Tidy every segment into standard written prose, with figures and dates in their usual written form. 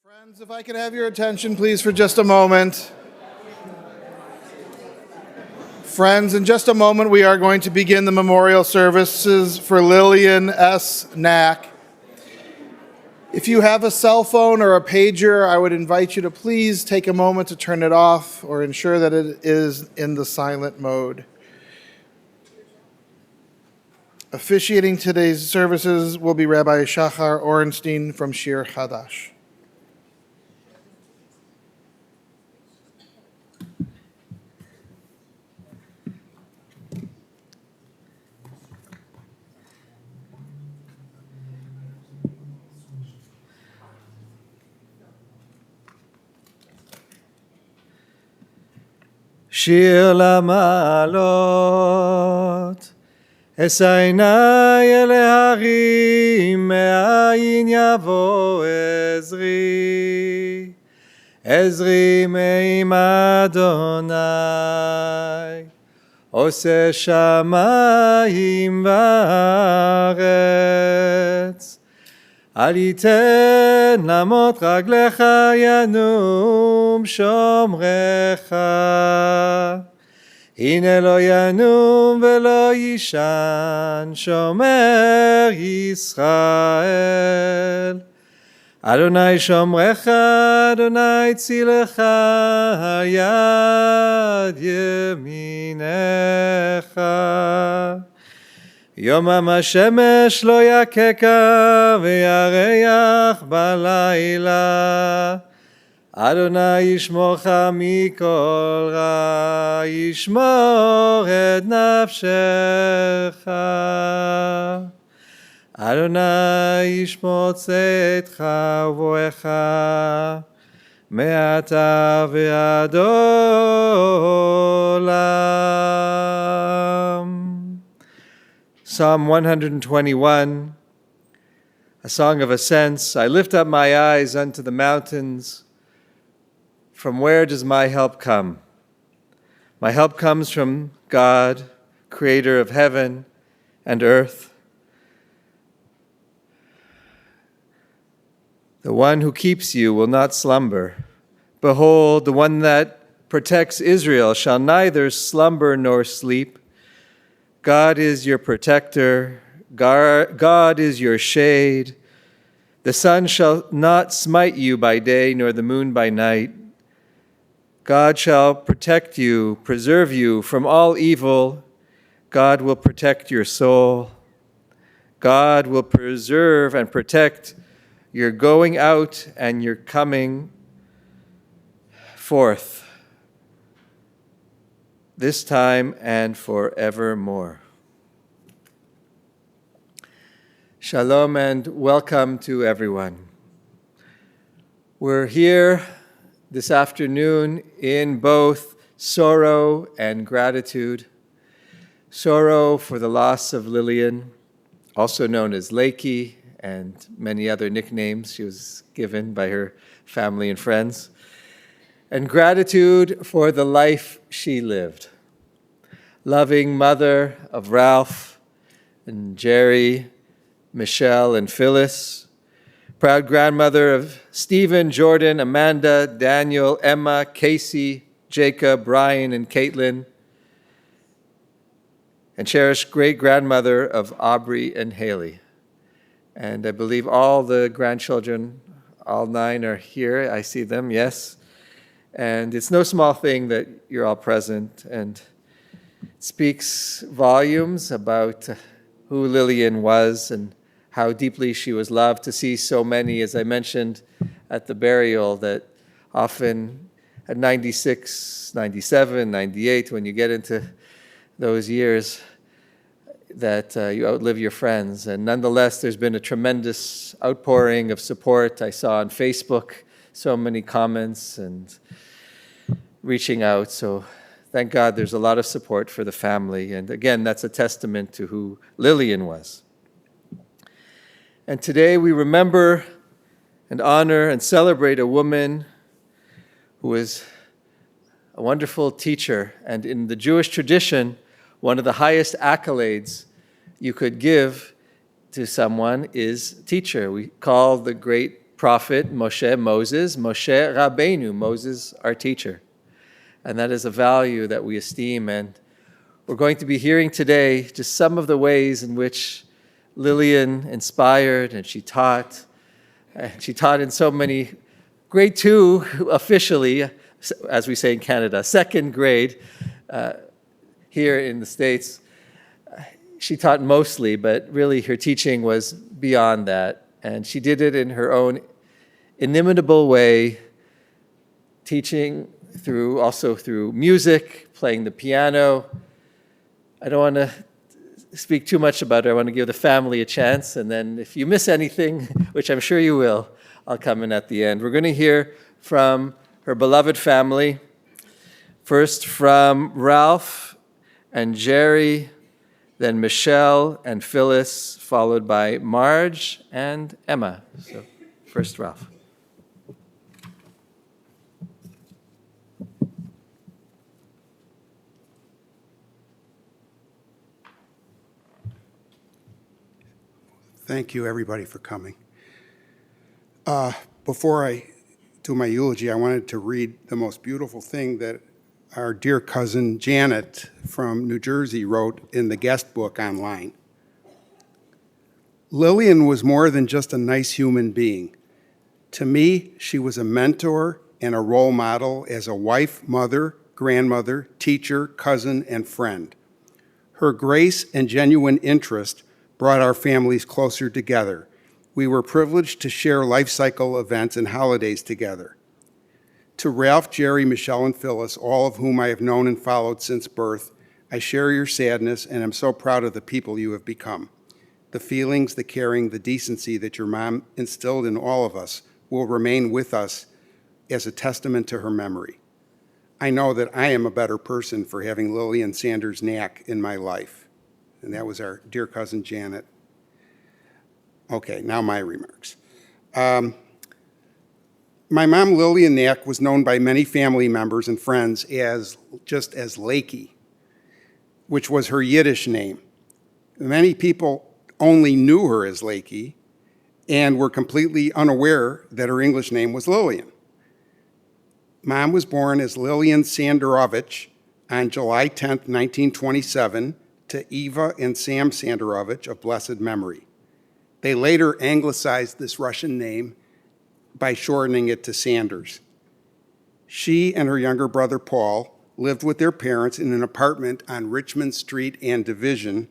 Friends, if I could have your attention, please, for just a moment. Friends, in just a moment, we are going to begin the memorial services for Lillian S. Nach. If you have a cell phone or a pager, I would invite you to please take a moment to turn it off or ensure that it is in the silent mode. Officiating today's services will be Rabbi Shachar Orenstein from Shir Chadash. שיר למעלות, אשא עיני אל ההרים, מאין יבוא עזרי, עזרי מעם אדוני, עושה שמיים וארץ. אל ייתן למוט רגליך ינום שומרך, הנה לא ינום ולא יישן שומר ישראל. אדוני שומרך, אדוני צילך, יד ימינך. יומם השמש לא יככה וירח בלילה. אדוני ישמורך מכל רע, ישמור את נפשך. אדוני ישמור צאתך ובואך, מעתה ועד עולם. Psalm 121, a song of ascents. I lift up my eyes unto the mountains. From where does my help come? My help comes from God, creator of heaven and earth. The one who keeps you will not slumber. Behold, the one that protects Israel shall neither slumber nor sleep. God is your protector. God is your shade. The sun shall not smite you by day, nor the moon by night. God shall protect you, preserve you from all evil. God will protect your soul. God will preserve and protect your going out and your coming forth, this time and forevermore. Shalom and welcome to everyone. We're here this afternoon in both sorrow and gratitude. Sorrow for the loss of Lillian, also known as Lakey, and many other nicknames she was given by her family and friends. And gratitude for the life she lived. Loving mother of Ralph and Jerry, Michelle and Phyllis. Proud grandmother of Stephen, Jordan, Amanda, Daniel, Emma, Casey, Jacob, Brian, and Caitlin. And cherished great-grandmother of Aubrey and Haley. And I believe all the grandchildren, all 9 are here. I see them, yes. And it's no small thing that you're all present, and it speaks volumes about who Lillian was and how deeply she was loved. To see so many, as I mentioned at the burial, that often at 96, 97, 98, when you get into those years, that you outlive your friends. And nonetheless, there's been a tremendous outpouring of support. I saw on Facebook so many comments and reaching out. So thank God there's a lot of support for the family. And again, that's a testament to who Lillian was. And today we remember and honor and celebrate a woman who was a wonderful teacher. And in the Jewish tradition, one of the highest accolades you could give to someone is teacher. We call the great prophet, Moses, Moshe Rabbeinu, Moses, our teacher. And that is a value that we esteem. And we're going to be hearing today just some of the ways in which Lillian inspired and she taught. And she taught in so many, grade 2 officially, as we say in Canada, second grade here in the States. She taught mostly, but really her teaching was beyond that. And she did it in her own inimitable way, teaching also through music, playing the piano. I don't want to speak too much about it. I want to give the family a chance. And then if you miss anything, which I'm sure you will, I'll come in at the end. We're going to hear from her beloved family. First from Ralph and Jerry, then Michelle and Phyllis, followed by Marge and Emma. So first, Ralph. Thank you, everybody, for coming. Before I do my eulogy, I wanted to read the most beautiful thing that our dear cousin Janet from New Jersey wrote in the guest book online. Lillian was more than just a nice human being. To me, she was a mentor and a role model as a wife, mother, grandmother, teacher, cousin, and friend. Her grace and genuine interest brought our families closer together. We were privileged to share life cycle events and holidays together. To Ralph, Jerry, Michelle, and Phyllis, all of whom I have known and followed since birth, I share your sadness and am so proud of the people you have become. The feelings, the caring, the decency that your mom instilled in all of us will remain with us as a testament to her memory. I know that I am a better person for having Lillian Sanders Nach in my life. And that was our dear cousin Janet. Okay, now my remarks. My mom, Lillian Nach, was known by many family members and friends as Lakey, which was her Yiddish name. Many people only knew her as Lakey and were completely unaware that her English name was Lillian. Mom was born as Lillian Sanderovich on July 10, 1927, to Eva and Sam Sanderovich of blessed memory. They later anglicized this Russian name by shortening it to Sanders. She and her younger brother Paul lived with their parents in an apartment on Richmond Street and Division,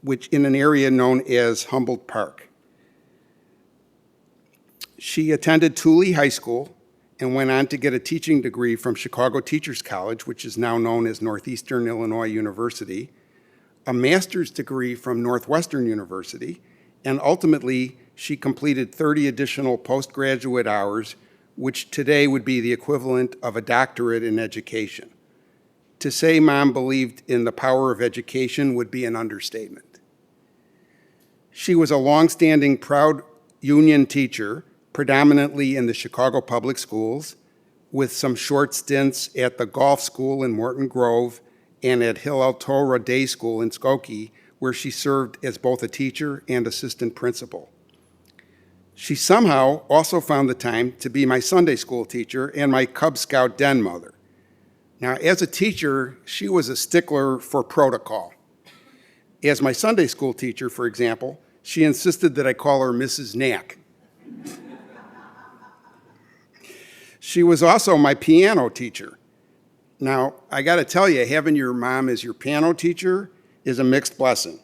which in an area known as Humboldt Park. She attended Thule High School and went on to get a teaching degree from Chicago Teachers College, which is now known as Northeastern Illinois University, a master's degree from Northwestern University, and ultimately she completed 30 additional postgraduate hours, which today would be the equivalent of a doctorate in education. To say Mom believed in the power of education would be an understatement. She was a longstanding proud union teacher, predominantly in the Chicago Public Schools, with some short stints at the golf school in Morton Grove and at Hillel Torah Day School in Skokie, where she served as both a teacher and assistant principal. She somehow also found the time to be my Sunday school teacher and my Cub Scout den mother. Now, as a teacher, she was a stickler for protocol. As my Sunday school teacher, for example, she insisted that I call her Mrs. Nach. She was also my piano teacher. Now, I got to tell you, having your mom as your piano teacher is a mixed blessing.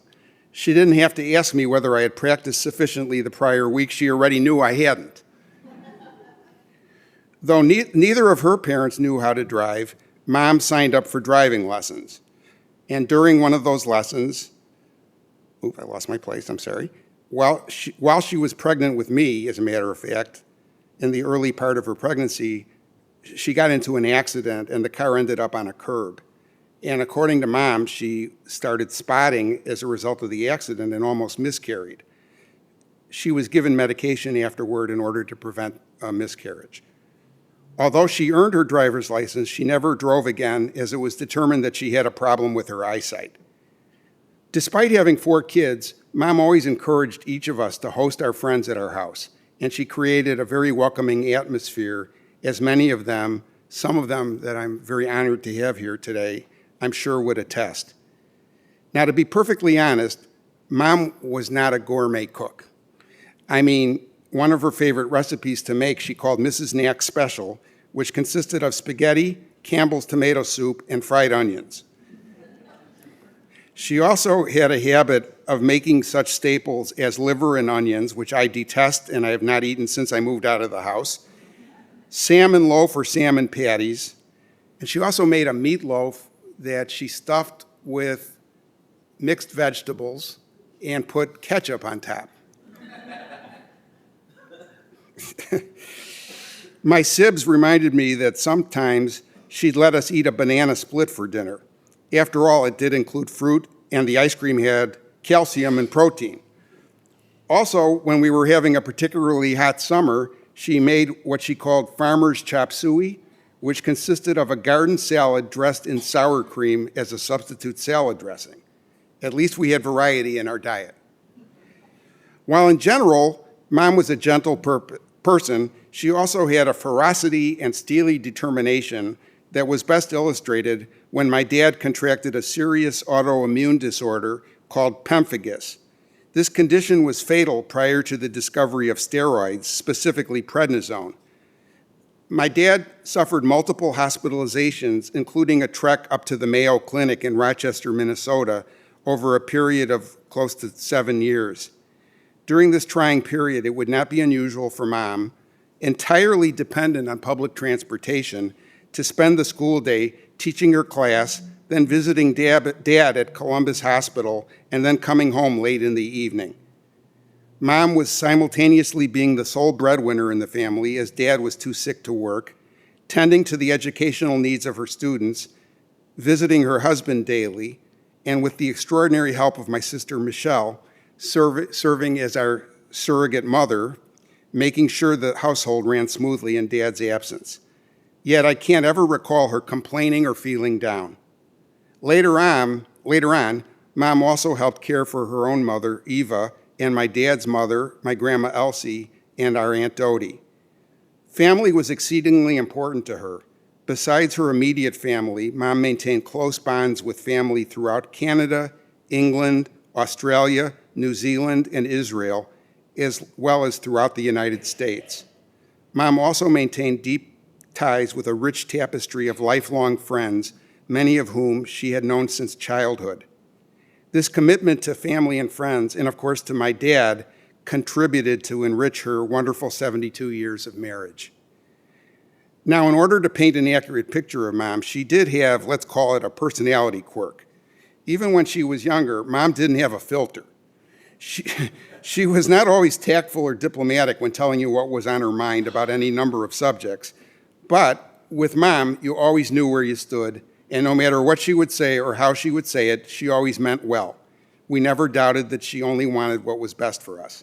She didn't have to ask me whether I had practiced sufficiently the prior week. She already knew I hadn't. Though neither of her parents knew how to drive, Mom signed up for driving lessons. And during one of those lessons, I lost my place, I'm sorry. While she was pregnant with me, as a matter of fact, in the early part of her pregnancy, she got into an accident and the car ended up on a curb. And according to Mom, she started spotting as a result of the accident and almost miscarried. She was given medication afterward in order to prevent a miscarriage. Although she earned her driver's license, she never drove again as it was determined that she had a problem with her eyesight. Despite having 4 kids, Mom always encouraged each of us to host our friends at our house and she created a very welcoming atmosphere, as many of them, some of them that I'm very honored to have here today, I'm sure would attest. Now, to be perfectly honest, Mom was not a gourmet cook. I mean, one of her favorite recipes to make she called Mrs. Nach Special, which consisted of spaghetti, Campbell's tomato soup, and fried onions. She also had a habit of making such staples as liver and onions, which I detest and I have not eaten since I moved out of the house, salmon loaf or salmon patties, and she also made a meatloaf that she stuffed with mixed vegetables and put ketchup on top. My sibs reminded me that sometimes she'd let us eat a banana split for dinner. After all, it did include fruit, and the ice cream had calcium and protein. Also, when we were having a particularly hot summer, she made what she called farmer's chop suey, which consisted of a garden salad dressed in sour cream as a substitute salad dressing. At least we had variety in our diet. While in general, Mom was a gentle person, she also had a ferocity and steely determination that was best illustrated when my dad contracted a serious autoimmune disorder called pemphigus. This condition was fatal prior to the discovery of steroids, specifically prednisone. My dad suffered multiple hospitalizations, including a trek up to the Mayo Clinic in Rochester, Minnesota, over a period of close to 7 years. During this trying period, it would not be unusual for Mom, entirely dependent on public transportation, to spend the school day teaching her class, then visiting Dad at Columbus Hospital, and then coming home late in the evening. Mom was simultaneously being the sole breadwinner in the family, as Dad was too sick to work, tending to the educational needs of her students, visiting her husband daily, and with the extraordinary help of my sister Michelle, serving as our surrogate mother, making sure the household ran smoothly in Dad's absence. Yet I can't ever recall her complaining or feeling down. Later on, Mom also helped care for her own mother, Eva, and my dad's mother, my grandma Elsie, and our Aunt Dodie. Family was exceedingly important to her. Besides her immediate family, Mom maintained close bonds with family throughout Canada, England, Australia, New Zealand, and Israel, as well as throughout the United States. Mom also maintained deep ties with a rich tapestry of lifelong friends, many of whom she had known since childhood. This commitment to family and friends, and of course to my dad, contributed to enrich her wonderful 72 years of marriage. Now, in order to paint an accurate picture of Mom, she did have, let's call it, a personality quirk. Even when she was younger, Mom didn't have a filter. She was not always tactful or diplomatic when telling you what was on her mind about any number of subjects. But with Mom, you always knew where you stood, and no matter what she would say or how she would say it, she always meant well. We never doubted that she only wanted what was best for us.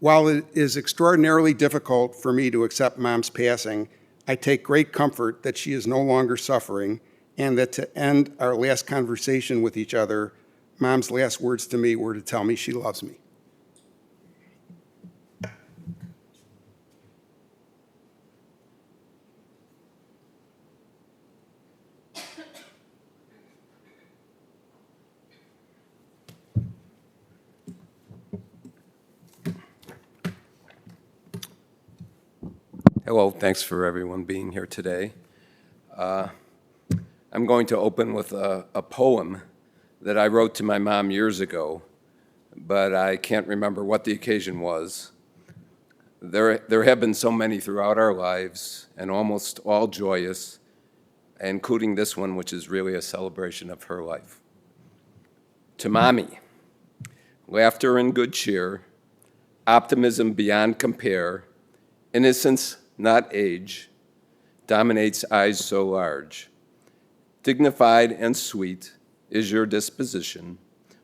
While it is extraordinarily difficult for me to accept Mom's passing, I take great comfort that she is no longer suffering, and that to end our last conversation with each other, Mom's last words to me were to tell me she loves me. Hello, thanks for everyone being here today. I'm going to open with a poem that I wrote to my mom years ago, but I can't remember what the occasion was. There have been so many throughout our lives, and almost all joyous, including this one, which is really a celebration of her life. To Mommy, laughter and good cheer, optimism beyond compare, innocence, not age, dominates eyes so large. Dignified and sweet is your disposition,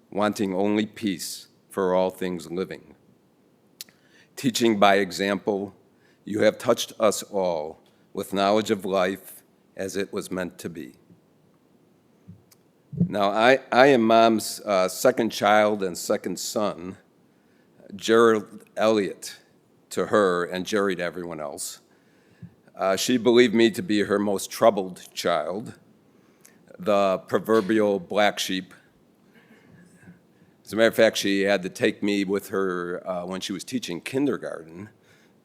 wanting only peace for all things living. Teaching by example, you have touched us all with knowledge of life as it was meant to be. Now, I am Mom's second child and second son. Gerald Elliott to her and Jerry to everyone else. She believed me to be her most troubled child, the proverbial black sheep. As a matter of fact, she had to take me with her when she was teaching kindergarten.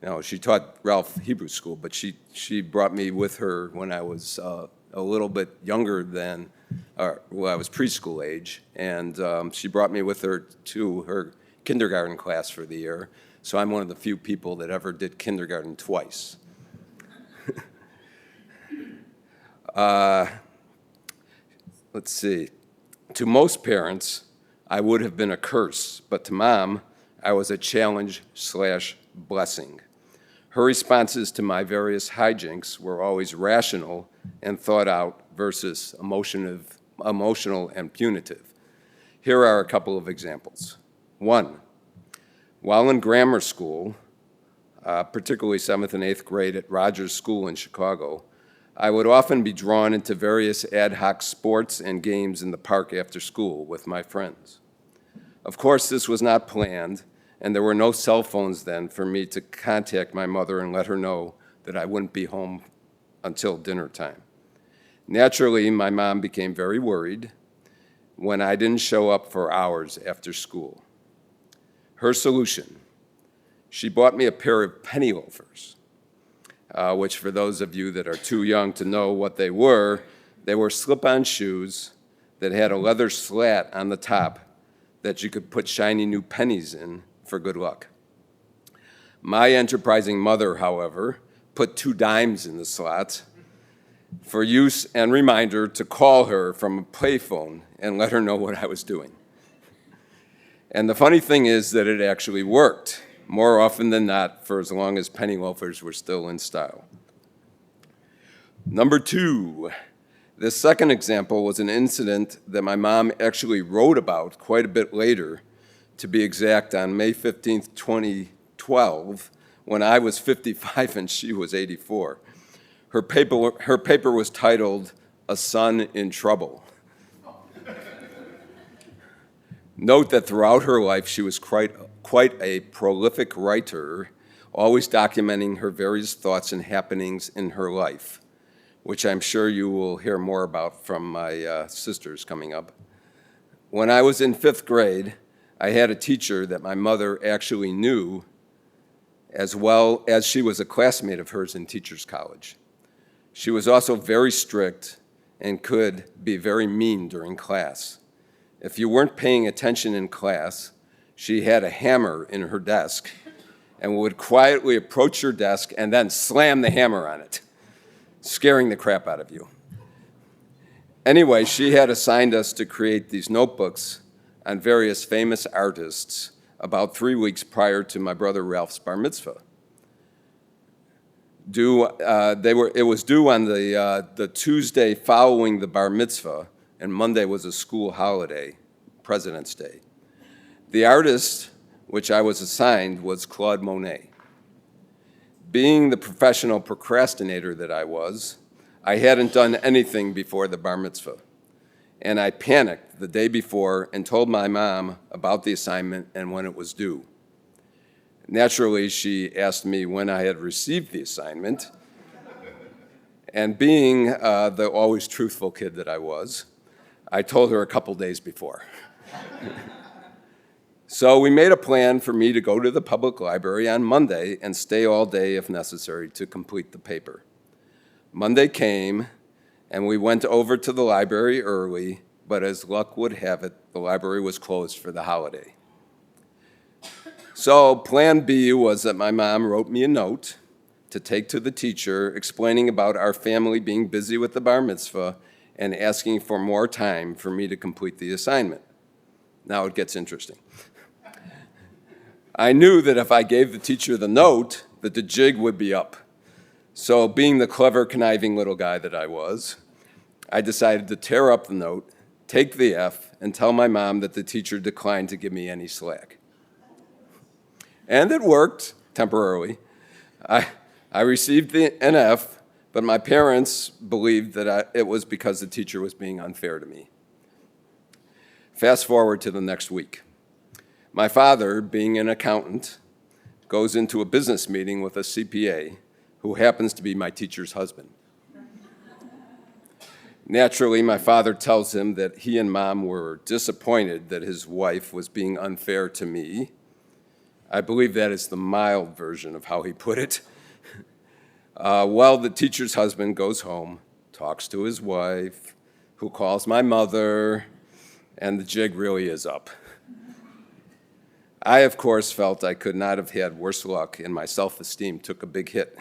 You know, she taught Ralph Hebrew School, but she brought me with her when I was a little bit younger than, well, I was preschool age, and she brought me with her to her kindergarten class for the year. So I'm one of the few people that ever did kindergarten twice. Let's see. To most parents, I would have been a curse, but to Mom, I was a challenge/blessing. Her responses to my various hijinks were always rational and thought out versus emotional and punitive. Here are a couple of examples. 1, while in grammar school, particularly 7th and 8th grade at Rogers School in Chicago, I would often be drawn into various ad hoc sports and games in the park after school with my friends. Of course, this was not planned, and there were no cell phones then for me to contact my mother and let her know that I wouldn't be home until dinner time. Naturally, my mom became very worried when I didn't show up for hours after school. Her solution: she bought me a pair of penny loafers, which for those of you that are too young to know what they were slip-on shoes that had a leather slat on the top that you could put shiny new pennies in for good luck. My enterprising mother, however, put 2 dimes in the slots for use and reminder to call her from a payphone and let her know what I was doing. And the funny thing is that it actually worked, more often than not, for as long as penny loafers were still in style. Number 2, this second example was an incident that my mom actually wrote about quite a bit later, to be exact, on May 15th, 2012, when I was 55 and she was 84. Her paper was titled, "A Son in Trouble." Note that throughout her life, she was quite a prolific writer, always documenting her various thoughts and happenings in her life, which I'm sure you will hear more about from my sisters coming up. When I was in 5th grade, I had a teacher that my mother actually knew, as well as she was a classmate of hers in Teachers College. She was also very strict and could be very mean during class. If you weren't paying attention in class, she had a hammer in her desk and would quietly approach your desk and then slam the hammer on it, scaring the crap out of you. Anyway, she had assigned us to create these notebooks on various famous artists about 3 weeks prior to my brother Ralph's bar mitzvah. It was due on the Tuesday following the bar mitzvah, and Monday was a school holiday, President's Day. The artist which I was assigned was Claude Monet. Being the professional procrastinator that I was, I hadn't done anything before the bar mitzvah, and I panicked the day before and told my mom about the assignment and when it was due. Naturally, she asked me when I had received the assignment, and being the always truthful kid that I was, I told her a couple days before. So we made a plan for me to go to the public library on Monday and stay all day if necessary to complete the paper. Monday came, and we went over to the library early, but as luck would have it, the library was closed for the holiday. So plan B was that my mom wrote me a note to take to the teacher explaining about our family being busy with the bar mitzvah and asking for more time for me to complete the assignment. Now it gets interesting. I knew that if I gave the teacher the note, that the jig would be up. So being the clever, conniving little guy that I was, I decided to tear up the note, take the F, and tell my mom that the teacher declined to give me any slack. And it worked, temporarily. I received an F, but my parents believed that it was because the teacher was being unfair to me. Fast forward to the next week. My father, being an accountant, goes into a business meeting with a CPA who happens to be my teacher's husband. Naturally, my father tells him that he and Mom were disappointed that his wife was being unfair to me. I believe that is the mild version of how he put it. Well, the teacher's husband goes home, talks to his wife, who calls my mother, and the jig really is up. I, of course, felt I could not have had worse luck, and my self-esteem took a big hit.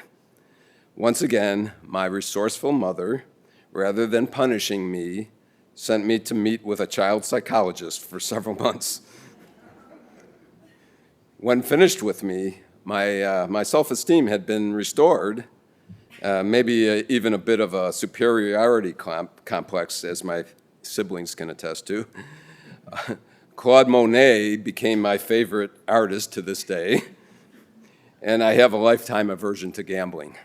Once again, my resourceful mother, rather than punishing me, sent me to meet with a child psychologist for several months. When finished with me, my self-esteem had been restored, maybe even a bit of a superiority complex, as my siblings can attest to. Claude Monet became my favorite artist to this day, and I have a lifetime aversion to gambling.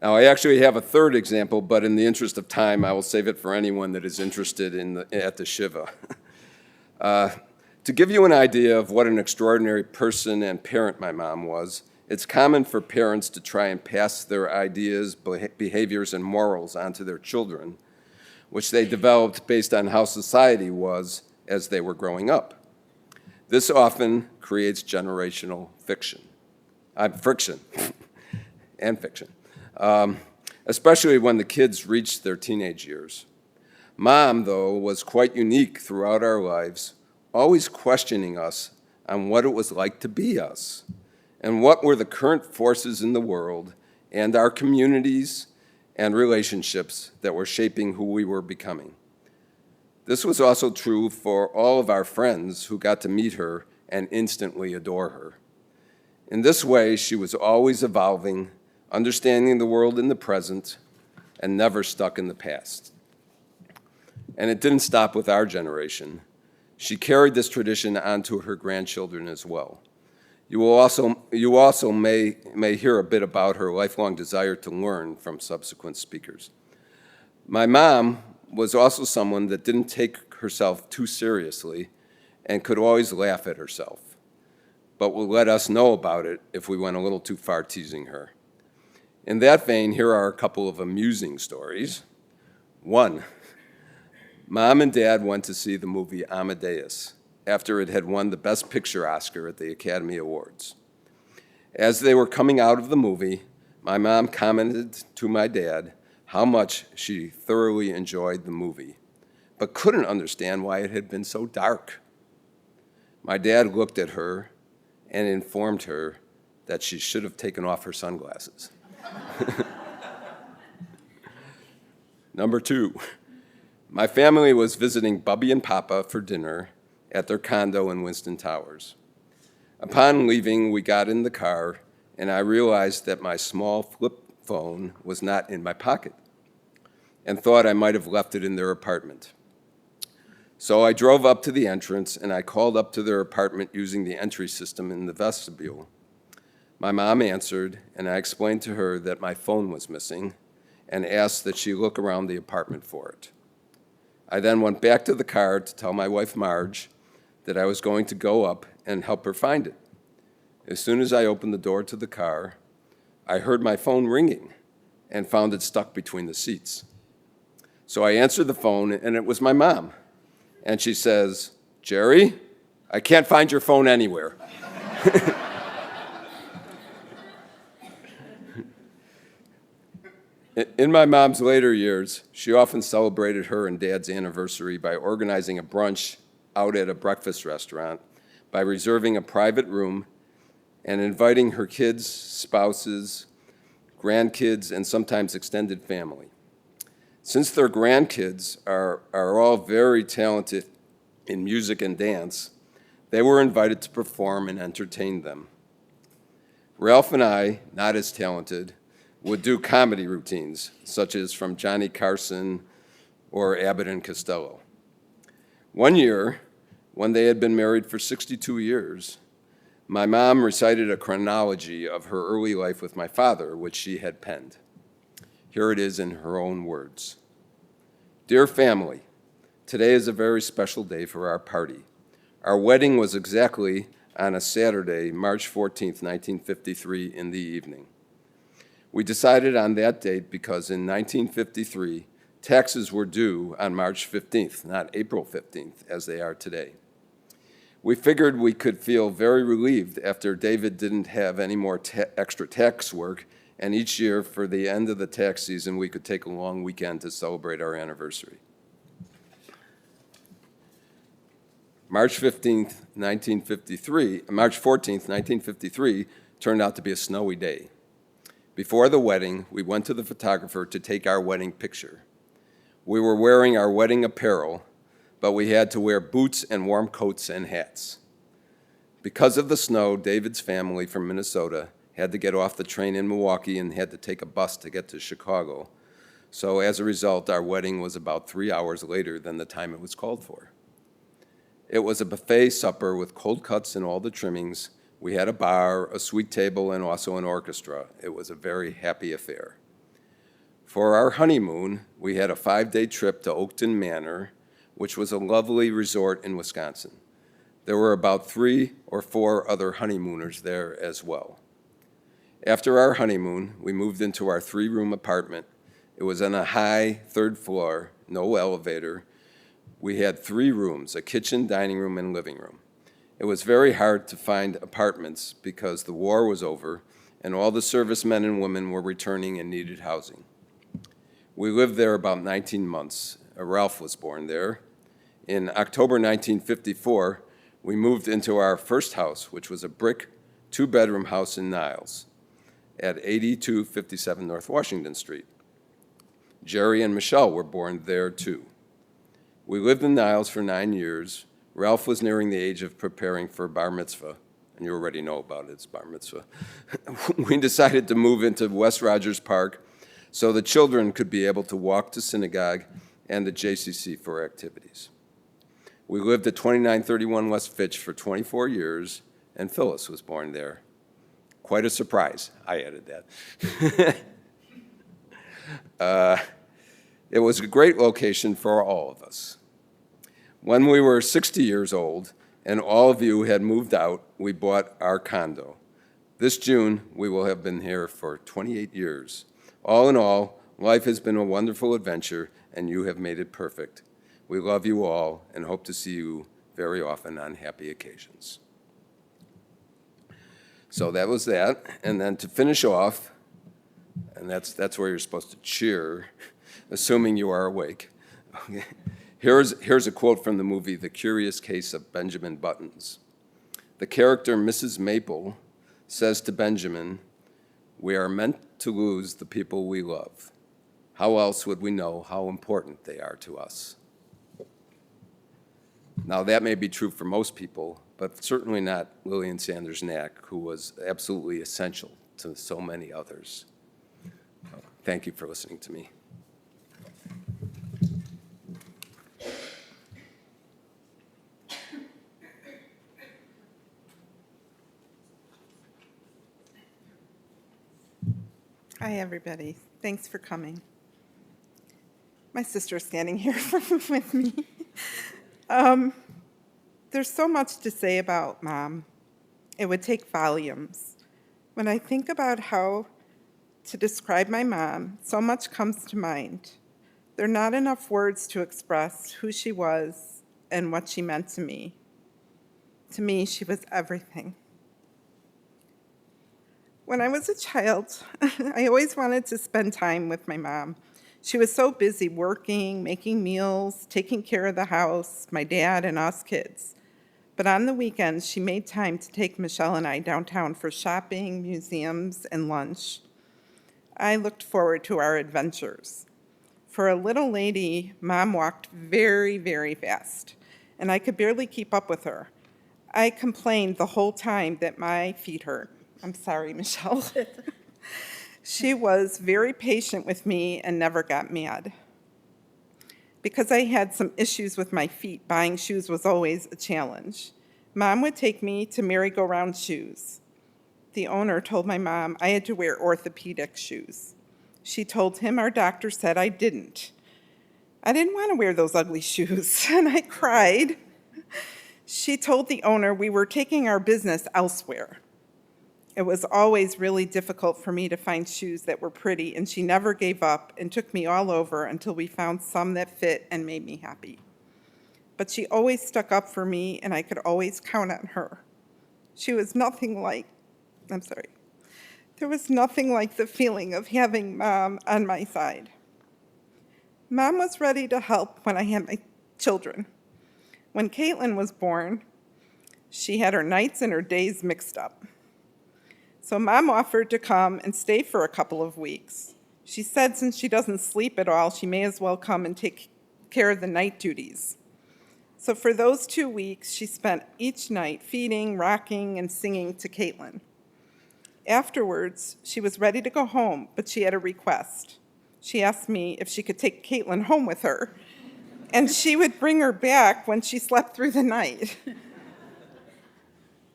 Now, I actually have a third example, but in the interest of time, I will save it for anyone that is interested at the Shiva. To give you an idea of what an extraordinary person and parent my mom was, it's common for parents to try and pass their ideas, behaviors, and morals onto their children, which they developed based on how society was as they were growing up. This often creates generational friction, especially when the kids reach their teenage years. Mom, though, was quite unique throughout our lives, always questioning us on what it was like to be us, and what were the current forces in the world and our communities and relationships that were shaping who we were becoming. This was also true for all of our friends who got to meet her and instantly adore her. In this way, she was always evolving, understanding the world in the present, and never stuck in the past. And it didn't stop with our generation. She carried this tradition onto her grandchildren as well. You also may hear a bit about her lifelong desire to learn from subsequent speakers. My mom was also someone that didn't take herself too seriously and could always laugh at herself, but would let us know about it if we went a little too far teasing her. In that vein, here are a couple of amusing stories. One, Mom and Dad went to see the movie Amadeus after it had won the Best Picture Oscar at the Academy Awards. As they were coming out of the movie, my mom commented to my dad how much she thoroughly enjoyed the movie, but couldn't understand why it had been so dark. My dad looked at her and informed her that she should have taken off her sunglasses. Number two, my family was visiting Bubby and Papa for dinner at their condo in Winston Towers. Upon leaving, we got in the car, and I realized that my small flip phone was not in my pocket and thought I might have left it in their apartment. So I drove up to the entrance, and I called up to their apartment using the entry system in the vestibule. My mom answered, and I explained to her that my phone was missing and asked that she look around the apartment for it. I then went back to the car to tell my wife, Marge, that I was going to go up and help her find it. As soon as I opened the door to the car, I heard my phone ringing and found it stuck between the seats. So I answered the phone, and it was my mom. And she says, "Jerry, I can't find your phone anywhere." In my mom's later years, she often celebrated her and Dad's anniversary by organizing a brunch out at a breakfast restaurant, by reserving a private room and inviting her kids, spouses, grandkids, and sometimes extended family. Since their grandkids are all very talented in music and dance, they were invited to perform and entertain them. Ralph and I, not as talented, would do comedy routines, such as from Johnny Carson or Abbott and Costello. One year, when they had been married for 62 years, my mom recited a chronology of her early life with my father, which she had penned. Here it is in her own words. "Dear family, Today is a very special day for our party. Our wedding was exactly on a Saturday, March 14th, 1953, in the evening. We decided on that date because in 1953, taxes were due on March 15th, not April 15th, as they are today. We figured we could feel very relieved after David didn't have any more extra tax work, and each year for the end of the tax season, we could take a long weekend to celebrate our anniversary. March 14th, 1953 turned out to be a snowy day. Before the wedding, we went to the photographer to take our wedding picture. We were wearing our wedding apparel, but we had to wear boots and warm coats and hats. Because of the snow, David's family from Minnesota had to get off the train in Milwaukee and had to take a bus to get to Chicago. So as a result, our wedding was about 3 hours later than the time it was called for. It was a buffet supper with cold cuts and all the trimmings. We had a bar, a sweet table, and also an orchestra. It was a very happy affair. For our honeymoon, we had a 5-day trip to Oakton Manor, which was a lovely resort in Wisconsin. There were about 3 or 4 other honeymooners there as well. After our honeymoon, we moved into our 3-room apartment. It was on a high 3rd floor, no elevator. We had 3 rooms, a kitchen, dining room, and living room. It was very hard to find apartments because the war was over and all the servicemen and women were returning and needed housing. We lived there about 19 months. Ralph was born there. In October 1954, we moved into our first house, which was a brick 2-bedroom house in Niles at 8257 North Washington Street. Jerry and Michelle were born there too. We lived in Niles for 9 years. Ralph was nearing the age of preparing for bar mitzvah, and you already know about its bar mitzvah. We decided to move into West Rogers Park so the children could be able to walk to synagogue and the JCC for activities. We lived at 2931 West Fitch for 24 years, and Phyllis was born there. Quite a surprise. I added that. It was a great location for all of us. When we were 60 years old and all of you had moved out, we bought our condo. This June, we will have been here for 28 years. All in all, life has been a wonderful adventure, and you have made it perfect. We love you all and hope to see you very often on happy occasions. So that was that. And then to finish off, and that's where you're supposed to cheer, assuming you are awake. Here's a quote from the movie The Curious Case of Benjamin Buttons. The character Mrs. Maple says to Benjamin, "We are meant to lose the people we love. How else would we know how important they are to us?" Now, that may be true for most people, but certainly not Lillian Sanders Nach, who was absolutely essential to so many others. Thank you for listening to me. Hi, everybody. Thanks for coming. My sister's standing here with me. There's so much to say about Mom. It would take volumes. When I think about how to describe my mom, so much comes to mind. There are not enough words to express who she was and what she meant to me. To me, she was everything. When I was a child, I always wanted to spend time with my mom. She was so busy working, making meals, taking care of the house, my dad, and us kids. But on the weekends, she made time to take Michelle and I downtown for shopping, museums, and lunch. I looked forward to our adventures. For a little lady, Mom walked very, very fast, and I could barely keep up with her. I complained the whole time that my feet hurt. I'm sorry, Michelle. She was very patient with me and never got mad. Because I had some issues with my feet, buying shoes was always a challenge. Mom would take me to merry-go-round shoes. The owner told my mom I had to wear orthopedic shoes. She told him our doctor said I didn't. I didn't want to wear those ugly shoes, and I cried. She told the owner we were taking our business elsewhere. It was always really difficult for me to find shoes that were pretty, and she never gave up and took me all over until we found some that fit and made me happy. But she always stuck up for me, and I could always count on her. There was nothing like the feeling of having Mom on my side. Mom was ready to help when I had my children. When Caitlin was born, she had her nights and her days mixed up. So Mom offered to come and stay for a couple of weeks. She said since she doesn't sleep at all, she may as well come and take care of the night duties. So for those 2 weeks, she spent each night feeding, rocking, and singing to Caitlin. Afterwards, she was ready to go home, but she had a request. She asked me if she could take Caitlin home with her, and she would bring her back when she slept through the night.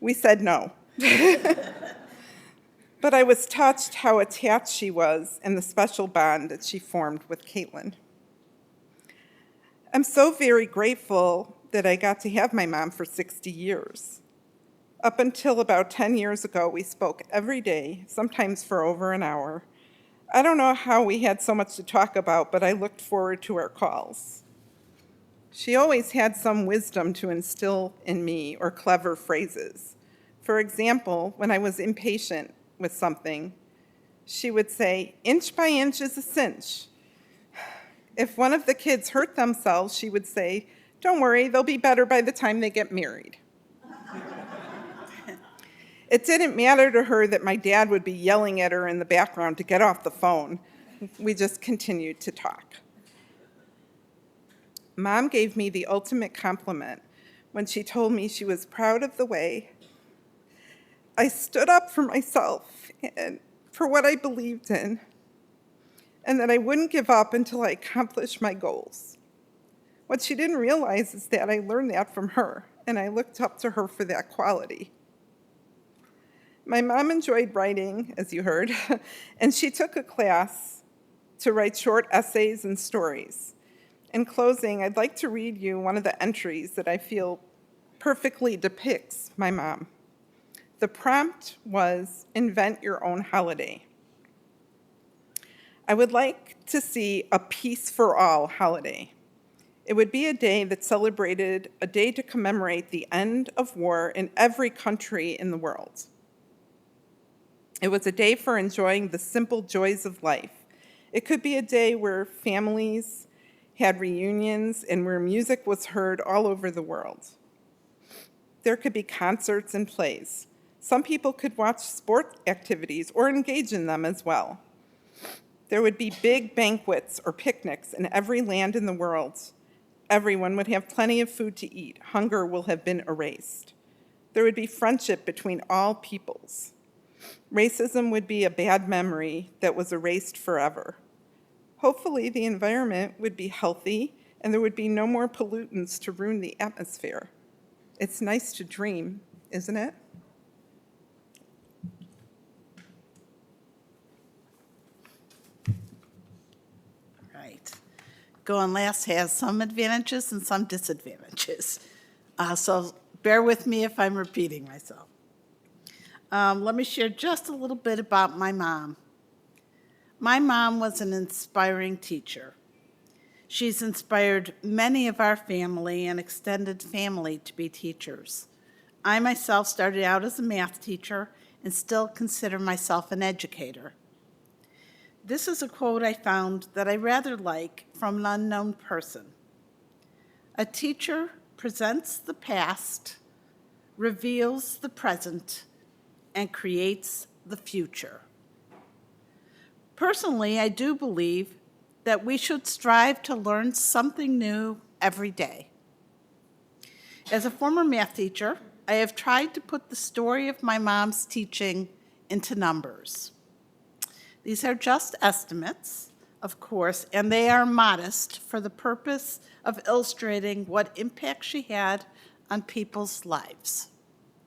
We said no. But I was touched how attached she was and the special bond that she formed with Caitlin. I'm so very grateful that I got to have my mom for 60 years. Up until about 10 years ago, we spoke every day, sometimes for over an hour. I don't know how we had so much to talk about, but I looked forward to our calls. She always had some wisdom to instill in me or clever phrases. For example, when I was impatient with something, she would say, "Inch by inch is a cinch." If one of the kids hurt themselves, she would say, "Don't worry, they'll be better by the time they get married." It didn't matter to her that my dad would be yelling at her in the background to get off the phone. We just continued to talk. Mom gave me the ultimate compliment when she told me she was proud of the way I stood up for myself and for what I believed in, and that I wouldn't give up until I accomplished my goals. What she didn't realize is that I learned that from her, and I looked up to her for that quality. My mom enjoyed writing, as you heard, and she took a class to write short essays and stories. In closing, I'd like to read you one of the entries that I feel perfectly depicts my mom. The prompt was, "Invent your own holiday." I would like to see a peace for all holiday. It would be a day that celebrated a day to commemorate the end of war in every country in the world. It was a day for enjoying the simple joys of life. It could be a day where families had reunions and where music was heard all over the world. There could be concerts and plays. Some people could watch sport activities or engage in them as well. There would be big banquets or picnics in every land in the world. Everyone would have plenty of food to eat. Hunger will have been erased. There would be friendship between all peoples. Racism would be a bad memory that was erased forever. Hopefully, the environment would be healthy and there would be no more pollutants to ruin the atmosphere. It's nice to dream, isn't it? Right. Going last has some advantages and some disadvantages. So bear with me if I'm repeating myself. Let me share just a little bit about my mom. My mom was an inspiring teacher. She's inspired many of our family and extended family to be teachers. I myself started out as a math teacher and still consider myself an educator. This is a quote I found that I rather like from an unknown person. A teacher presents the past, reveals the present, and creates the future. Personally, I do believe that we should strive to learn something new every day. As a former math teacher, I have tried to put the story of my mom's teaching into numbers. These are just estimates, of course, and they are modest for the purpose of illustrating what impact she had on people's lives.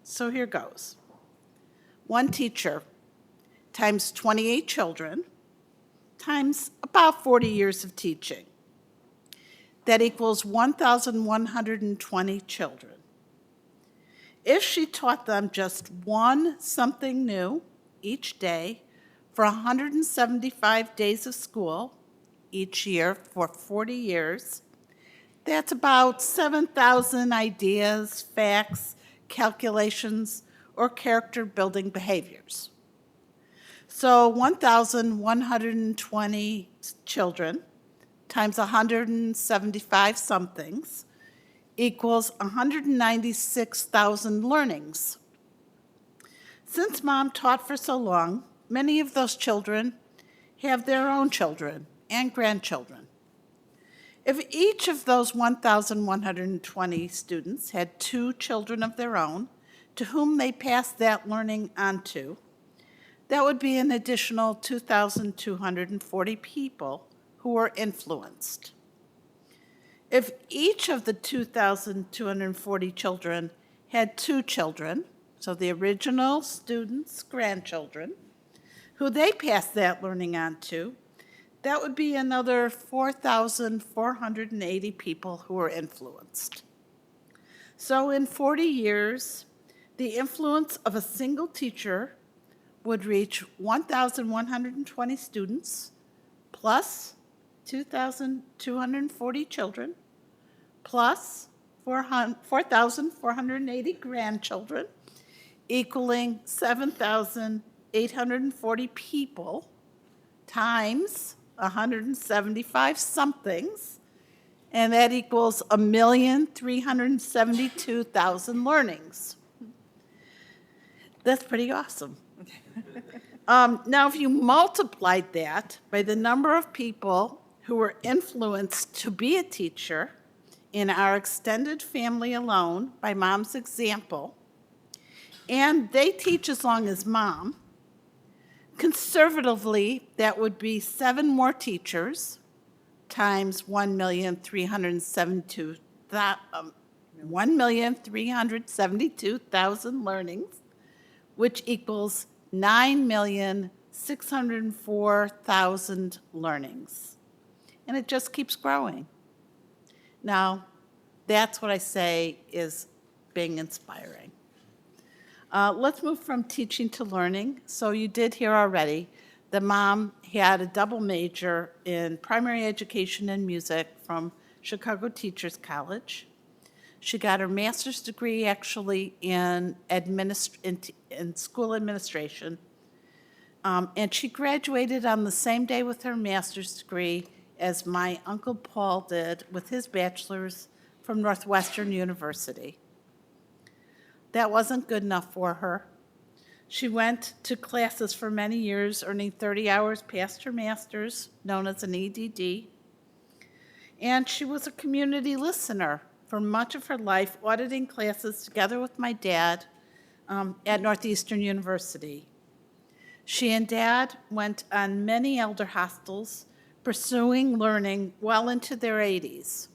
So here goes. One teacher times 28 children times about 40 years of teaching. That equals 1,120 children. If she taught them just one something new each day for 175 days of school each year for 40 years, that's about 7,000 ideas, facts, calculations, or character-building behaviors. So 1,120 children times 175 somethings equals 196,000 learnings. Since Mom taught for so long, many of those children have their own children and grandchildren. If each of those 1,120 students had 2 children of their own to whom they passed that learning on to, that would be an additional 2,240 people who were influenced. If each of the 2,240 children had 2 children, so the original students' grandchildren, who they passed that learning on to, that would be another 4,480 people who were influenced. So in 40 years, the influence of a single teacher would reach 1,120 students plus 2,240 children plus 4,480 grandchildren, equaling 7,840 people times 175 somethings, and that equals 1,372,000 learnings. That's pretty awesome. Now, if you multiplied that by the number of people who were influenced to be a teacher in our extended family alone by Mom's example, and they teach as long as Mom, conservatively, that would be 7 more teachers times 1,372,000 learnings, which equals 9,604,000 learnings. And it just keeps growing. Now, that's what I say is being inspiring. Let's move from teaching to learning. So you did hear already that Mom had a double major in primary education and music from Chicago Teachers College. She got her master's degree actually in school administration. And she graduated on the same day with her master's degree as my Uncle Paul did with his bachelor's from Northwestern University. That wasn't good enough for her. She went to classes for many years, earning 30 hours past her master's, known as an EDD. And she was a community listener for much of her life, auditing classes together with my dad at Northeastern University. She and Dad went on many elder hostels, pursuing learning well into their 80s.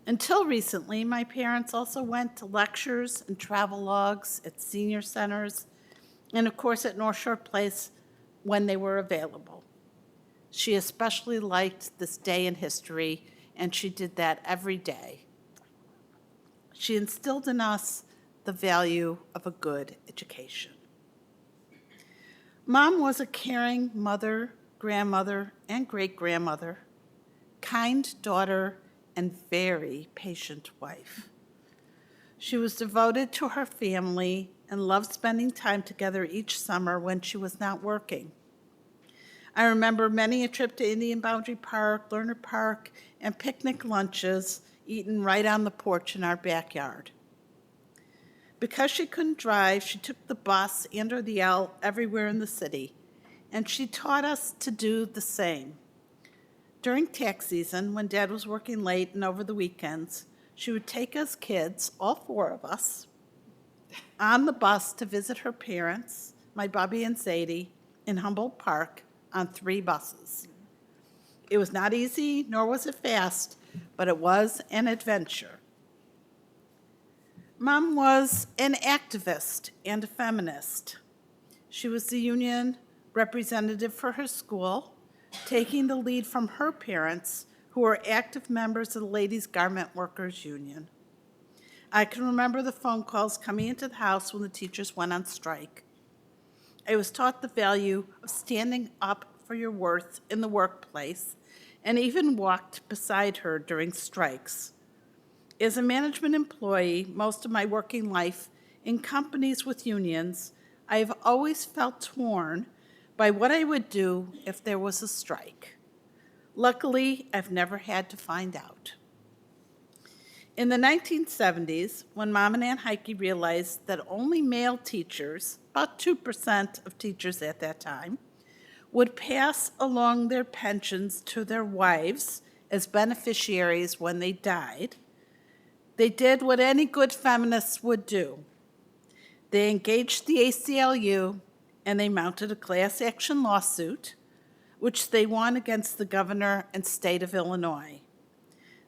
Until recently, my parents also went to lectures and travel logs at senior centers, and of course at North Shore Place when they were available. She especially liked this day in history, and she did that every day. She instilled in us the value of a good education. Mom was a caring mother, grandmother, and great-grandmother, kind daughter, and very patient wife. She was devoted to her family and loved spending time together each summer when she was not working. I remember many a trip to Indian Boundary Park, Lerner Park, and picnic lunches eaten right on the porch in our backyard. Because she couldn't drive, she took the bus and or the L everywhere in the city, and she taught us to do the same. During tax season, when Dad was working late and over the weekends, she would take us kids, all 4 of us, on the bus to visit her parents, my Bobby and Sadie, in Humboldt Park on 3 buses. It was not easy, nor was it fast, but it was an adventure. Mom was an activist and a feminist. She was the union representative for her school, taking the lead from her parents, who were active members of the Ladies Garment Workers Union. I can remember the phone calls coming into the house when the teachers went on strike. I was taught the value of standing up for your worth in the workplace and even walked beside her during strikes. As a management employee, most of my working life in companies with unions, I have always felt torn by what I would do if there was a strike. Luckily, I've never had to find out. In the 1970s, when Mom and Aunt Heike realized that only male teachers, about 2% of teachers at that time, would pass along their pensions to their wives as beneficiaries when they died, they did what any good feminists would do. They engaged the ACLU and they mounted a class action lawsuit, which they won against the governor and state of Illinois.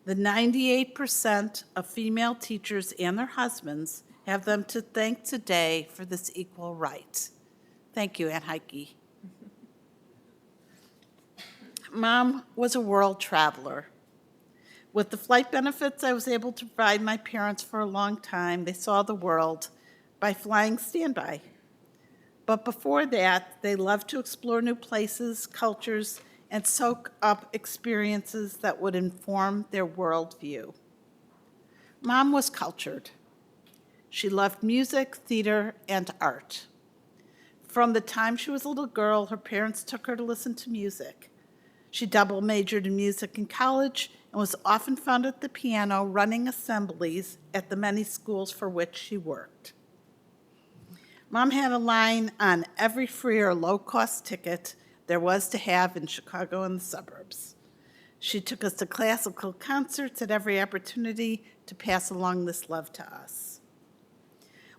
The 98% of female teachers and their husbands have them to thank today for this equal right. Thank you, Aunt Heike. Mom was a world traveler. With the flight benefits I was able to provide my parents for a long time, they saw the world by flying standby. But before that, they loved to explore new places, cultures, and soak up experiences that would inform their worldview. Mom was cultured. She loved music, theater, and art. From the time she was a little girl, her parents took her to listen to music. She double majored in music in college and was often found at the piano running assemblies at the many schools for which she worked. Mom had a line on every free or low-cost ticket there was to have in Chicago and the suburbs. She took us to classical concerts at every opportunity to pass along this love to us.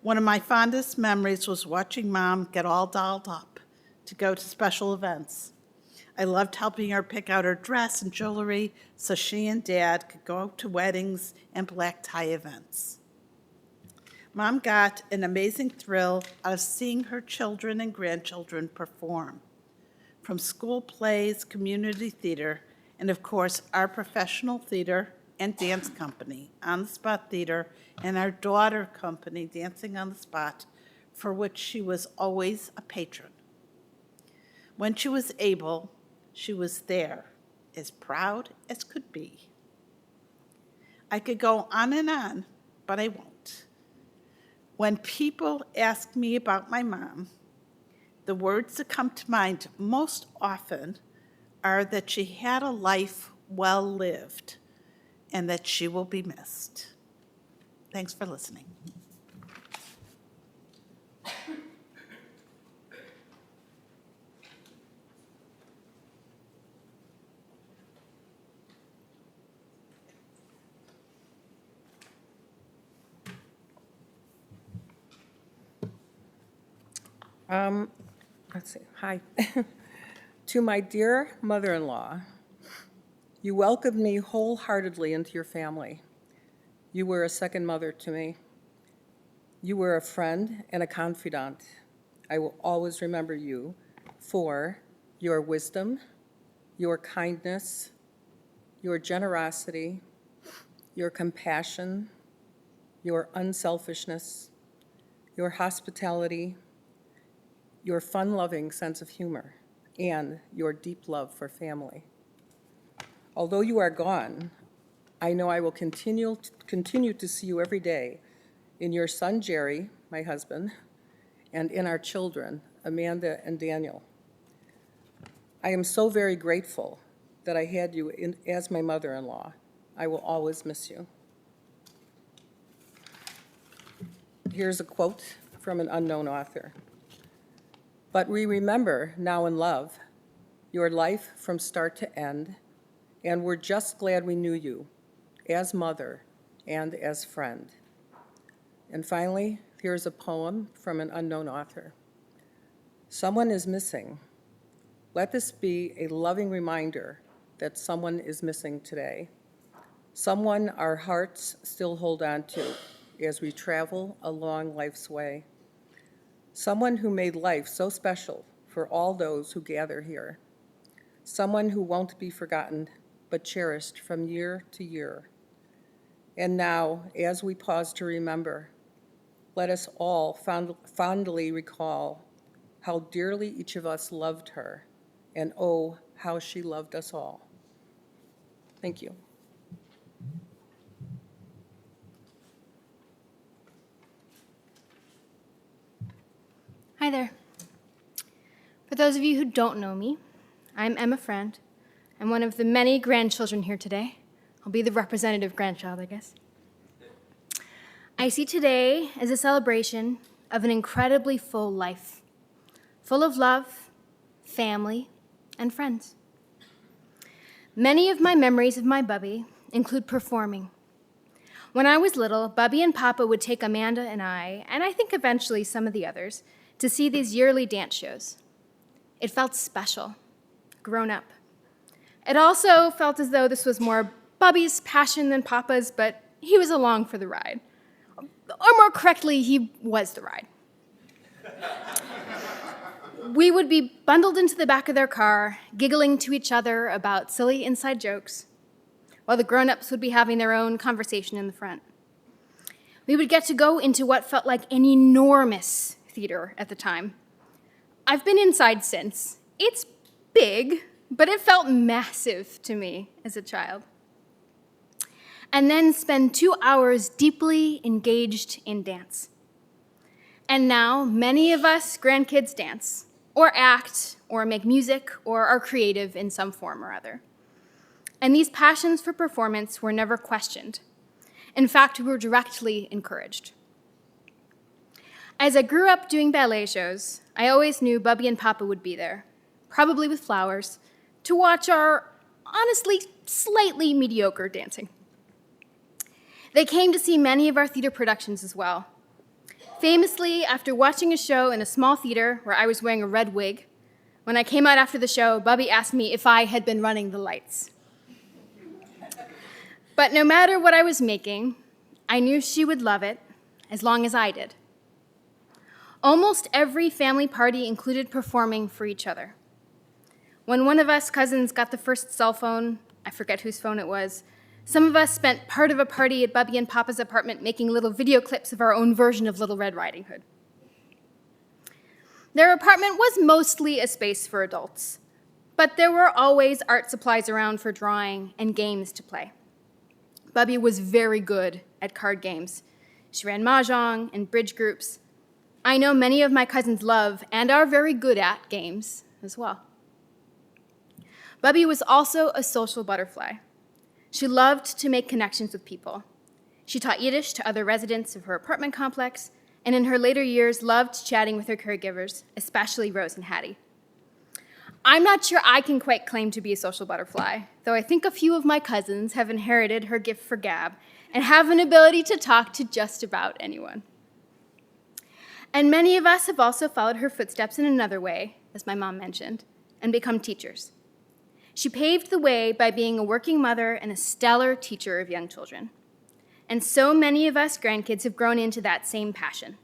One of my fondest memories was watching Mom get all dolled up to go to special events. I loved helping her pick out her dress and jewelry so she and Dad could go to weddings and black tie events. Mom got an amazing thrill out of seeing her children and grandchildren perform. From school plays, community theater, and of course, our professional theater and dance company, On the Spot Theater, and our daughter company, Dancing on the Spot, for which she was always a patron. When she was able, she was there, as proud as could be. I could go on, but I won't. When people ask me about my mom, the words that come to mind most often are that she had a life well lived and that she will be missed. Thanks for listening. Let's see, hi. To my dear mother-in-law, you welcomed me wholeheartedly into your family. You were a second mother to me. You were a friend and a confidant. I will always remember you for your wisdom, your kindness, your generosity, your compassion, your unselfishness, your hospitality, your fun-loving sense of humor, and your deep love for family. Although you are gone, I know I will continue to see you every day in your son, Jerry, my husband, and in our children, Amanda and Daniel. I am so very grateful that I had you as my mother-in-law. I will always miss you. Here's a quote from an unknown author. But we remember now in love your life from start to end, and we're just glad we knew you as mother and as friend. And finally, here's a poem from an unknown author. Someone is missing. Let this be a loving reminder that someone is missing today. Someone our hearts still hold on to as we travel along life's way. Someone who made life so special for all those who gather here. Someone who won't be forgotten but cherished from year to year. And now, as we pause to remember, let us all fondly recall how dearly each of us loved her, and oh, how she loved us all. Thank you. Hi there. For those of you who don't know me, I'm Emma Friend. I'm one of the many grandchildren here today. I'll be the representative grandchild, I guess. I see today as a celebration of an incredibly full life, full of love, family, and friends. Many of my memories of my Bubby include performing. When I was little, Bubby and Papa would take Amanda and I think eventually some of the others, to see these yearly dance shows. It felt special, grown up. It also felt as though this was more Bubby's passion than Papa's, but he was along for the ride. Or more correctly, he was the ride. We would be bundled into the back of their car, giggling to each other about silly inside jokes, while the grown-ups would be having their own conversation in the front. We would get to go into what felt like an enormous theater at the time. I've been inside since. It's big, but it felt massive to me as a child. And then spend 2 hours deeply engaged in dance. And now many of us grandkids dance, or act, or make music, or are creative in some form or other. And these passions for performance were never questioned. In fact, we were directly encouraged. As I grew up doing ballet shows, I always knew Bubby and Papa would be there, probably with flowers, to watch our, honestly, slightly mediocre dancing. They came to see many of our theater productions as well. Famously, after watching a show in a small theater where I was wearing a red wig, when I came out after the show, Bubby asked me if I had been running the lights. But no matter what I was making, I knew she would love it as long as I did. Almost every family party included performing for each other. When one of us cousins got the first cell phone, I forget whose phone it was, some of us spent part of a party at Bubby and Papa's apartment making little video clips of our own version of Little Red Riding Hood. Their apartment was mostly a space for adults, but there were always art supplies around for drawing and games to play. Bubby was very good at card games. She ran mahjong and bridge groups. I know many of my cousins love and are very good at games as well. Bubby was also a social butterfly. She loved to make connections with people. She taught Yiddish to other residents of her apartment complex, and in her later years loved chatting with her caregivers, especially Rose and Hattie. I'm not sure I can quite claim to be a social butterfly, though I think a few of my cousins have inherited her gift for gab and have an ability to talk to just about anyone. And many of us have also followed her footsteps in another way, as my mom mentioned, and become teachers. She paved the way by being a working mother and a stellar teacher of young children. And so many of us grandkids have grown into that same passion,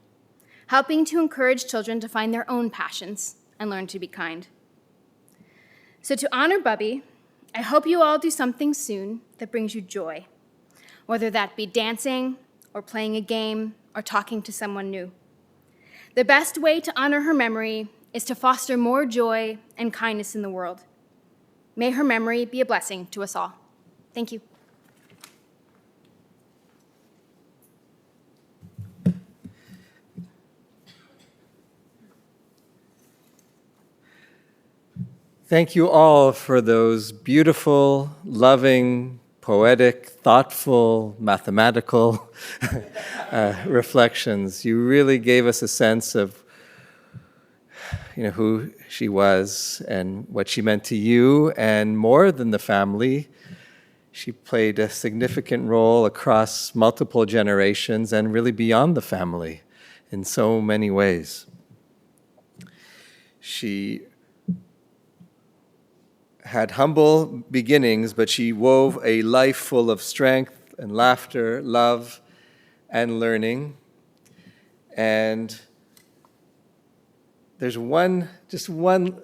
helping to encourage children to find their own passions and learn to be kind. So to honor Bubby, I hope you all do something soon that brings you joy, whether that be dancing or playing a game or talking to someone new. The best way to honor her memory is to foster more joy and kindness in the world. May her memory be a blessing to us all. Thank you. Thank you all for those beautiful, loving, poetic, thoughtful, mathematical reflections. You really gave us a sense of who she was and what she meant to you, and more than the family, she played a significant role across multiple generations and really beyond the family in so many ways. She had humble beginnings, but she wove a life full of strength and laughter, love, and learning. And there's just one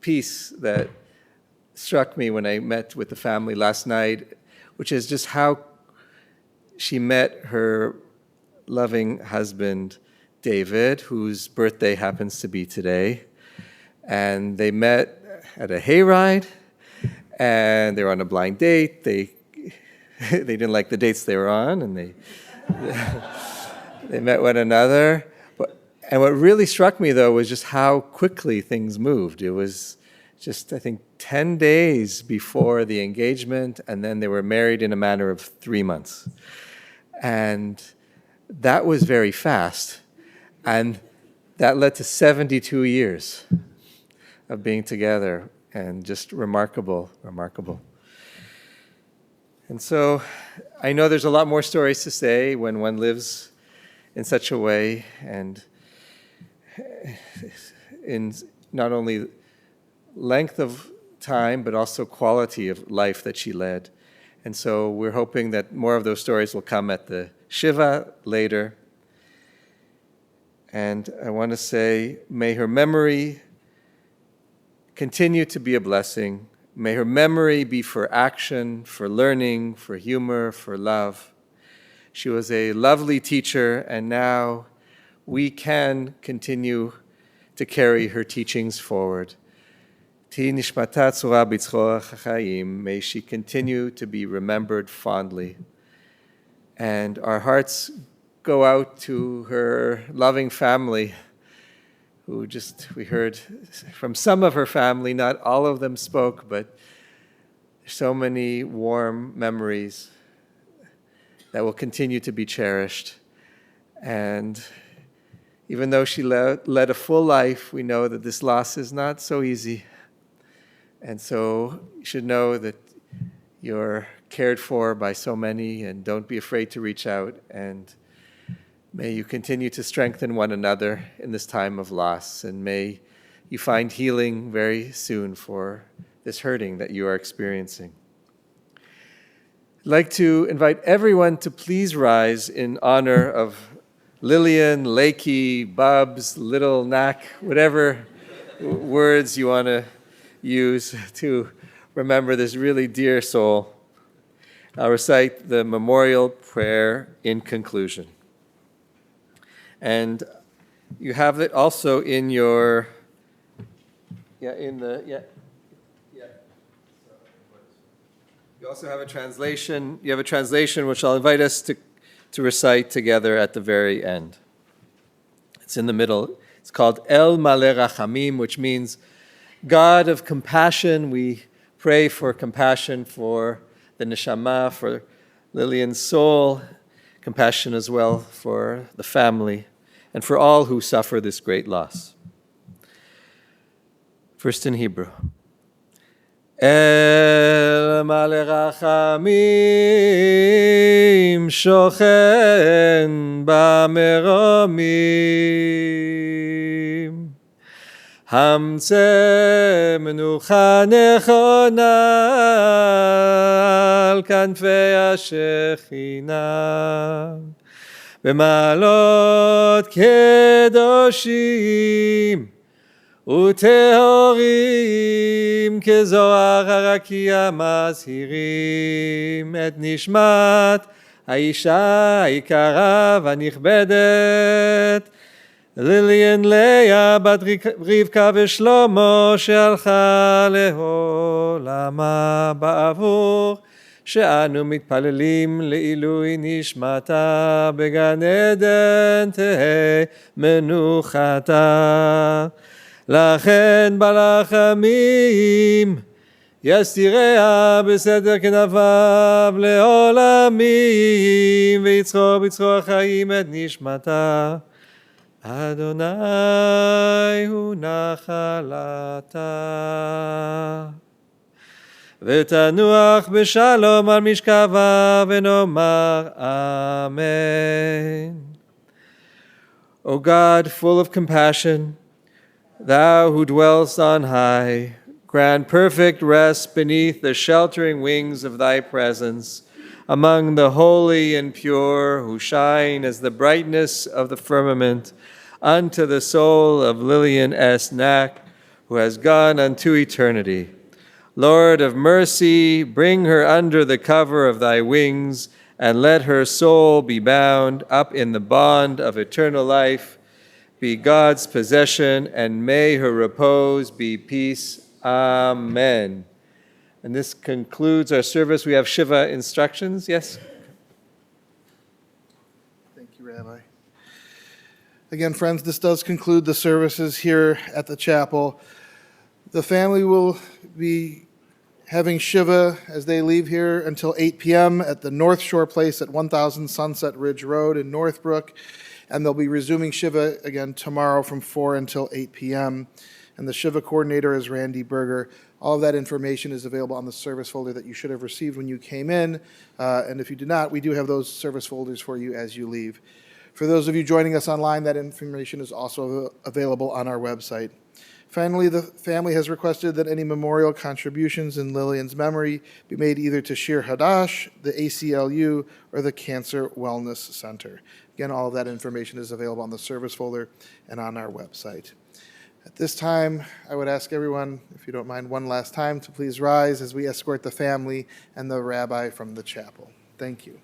piece that struck me when I met with the family last night, which is just how she met her loving husband, David, whose birthday happens to be today. And they met at a hayride, and they were on a blind date. They didn't like the dates they were on, and they met one another. And what really struck me, though, was just how quickly things moved. It was just, I think, 10 days before the engagement, and then they were married in a matter of 3 months. And that was very fast. And that led to 72 years of being together, and just remarkable, remarkable. And so I know there's a lot more stories to say when one lives in such a way, and in not only length of time, but also quality of life that she led. And so we're hoping that more of those stories will come at the Shiva later. And I want to say, may her memory continue to be a blessing. May her memory be for action, for learning, for humor, for love. She was a lovely teacher, and now we can continue to carry her teachings forward. Ti nishmata tzura b'tzroach hachayim. May she continue to be remembered fondly. And our hearts go out to her loving family, who we heard from some of her family, not all of them spoke, but so many warm memories that will continue to be cherished. And even though she led a full life, we know that this loss is not so easy. And so you should know that you're cared for by so many, and don't be afraid to reach out. And may you continue to strengthen one another in this time of loss, and may you find healing very soon for this hurting that you are experiencing. I'd like to invite everyone to please rise in honor of Lillian, Lakey, Bubs, Little Nach, whatever words you want to use to remember this really dear soul. I'll recite the memorial prayer in conclusion. And you have it also in your, You also have a translation. You have a translation which I'll invite us to recite together at the very end. It's in the middle. It's called El Maleh Rachamim, which means God of compassion. We pray for compassion for the neshama, for Lillian's soul, compassion as well for the family, and for all who suffer this great loss. First in Hebrew. El Maleh Rachamim shochen b'meromim Hamtzeh menucha nechona al kanfei hashechina במעלות קדושים וטהורים כזוהר הרקיע מזהירים את נשמת האישה היקרה והנכבדת ליליאן לאה בת רבקה ושלמה שהלכה לעולמה בעבור שאנו מתפללים לעילוי נשמתה בגן עדן תהא מנוחתה. לכן ברחמים יסתיריה בסתר כנפיו לעולמים ויצרור בצרור החיים את נשמתה. אדוני הוא נחלתה. ותנוח בשלום על משכבה ונאמר Amen. O God, full of compassion, thou who dwellest on high, grant perfect rest beneath the sheltering wings of thy presence, among the holy and pure who shine as the brightness of the firmament, unto the soul of Lillian S. Nach, who has gone unto eternity. Lord of mercy, bring her under the cover of thy wings, and let her soul be bound up in the bond of eternal life, be God's possession, and may her repose be peace. Amen. And this concludes our service. We have Shiva instructions. Yes? Thank you, Rabbi. Again, friends, this does conclude the services here at the chapel. The family will be having Shiva as they leave here until 8 p.m. at the North Shore Place at 1000 Sunset Ridge Road in Northbrook. And they'll be resuming Shiva again tomorrow from 4 until 8 p.m. And the Shiva coordinator is Randy Berger. All of that information is available on the service folder that you should have received when you came in. And if you did not, we do have those service folders for you as you leave. For those of you joining us online, that information is also available on our website. Finally, the family has requested that any memorial contributions in Lillian's memory be made either to Shir Hadash, the ACLU, or the Cancer Wellness Center. Again, all of that information is available on the service folder and on our website. At this time, I would ask everyone, if you don't mind one last time, to please rise as we escort the family and the rabbi from the chapel. Thank you.